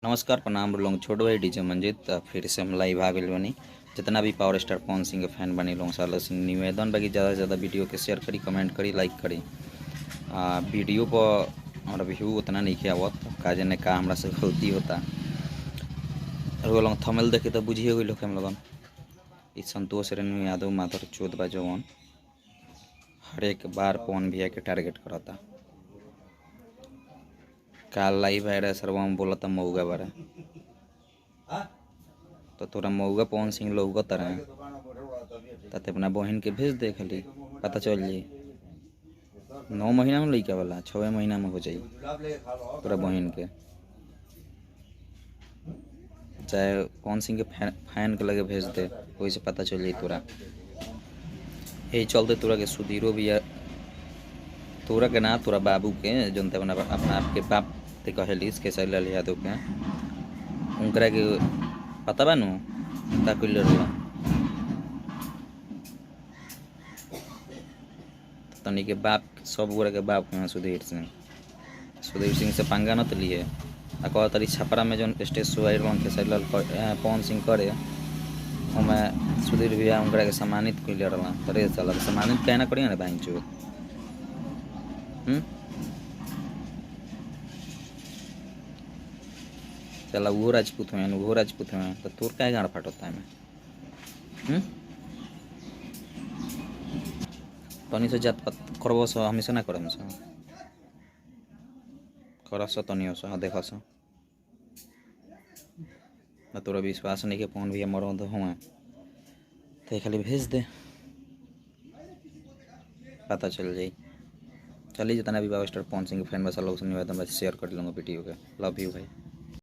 नमस्कार प्रणाम लोग छोट भाई डीजे मंजित फिर से हम लाइव आ गए बनी। जितना भी पावर स्टार पवन सिंह के फैन बनी लोग साल से निवेदन बाकी ज़्यादा से ज़्यादा वीडियो के शेयर करी, कमेंट करी, लाइक करी। वीडियो पर हमारा व्यू उतना नहीं किया आवत का जने का हमरा से गलती होता। लोग थमल देखे तो बुझिए गई लोग हम लोगन इस संतोष रेणु यादव माथर चौथ बा जवन हर एक बार पवन भैया के टारगेट करता। काल लाइव है सर्वम बोलता मऊगा बारे तो तोरा मऊगा पवन सिंह लोग तरह तते अपना बहन के भेज दे, खाली पता चल जाई। 9 महीना में लड़का वाला 6 महीना में हो जाई तोरा बहन के। चाहे पवन सिंह के फैन के लगे भेज दे, वही से पता चल जाई तोरा। यही चलते तोरा के सुधीरो भी तोरा के ना तोरा बाबू के जनते अपना आपके बाप ते कहलिस के लाल यादव के उनकरा के पता बा नु ताकुल तनी के बाप सब गोरा के बाप हैं सुधीर सिंह से पंगा न लिए आ कह तरी छपरा में जो स्टेज शो आई के लाल पवन सिंह करे हमें सुधीर भैया उनकरा के सम्मानित कैले रहा तरे चल सम्मानित कहना करिए ना बैंक चो। चला वो राजपूत में तो तोर क्या गाड़ फाटता है तनी से जात करब हमेशा ना करम करस तनी देखस तोरा विश्वास नहीं के पवन भैया मरद हुआ तो खाली भेज दे पता चल जाई। चलिए जितना भी power star Pawan Singh fan बस लोग से निवेदन शेयर कर लूँगा वीडियो के। लव यू भाई।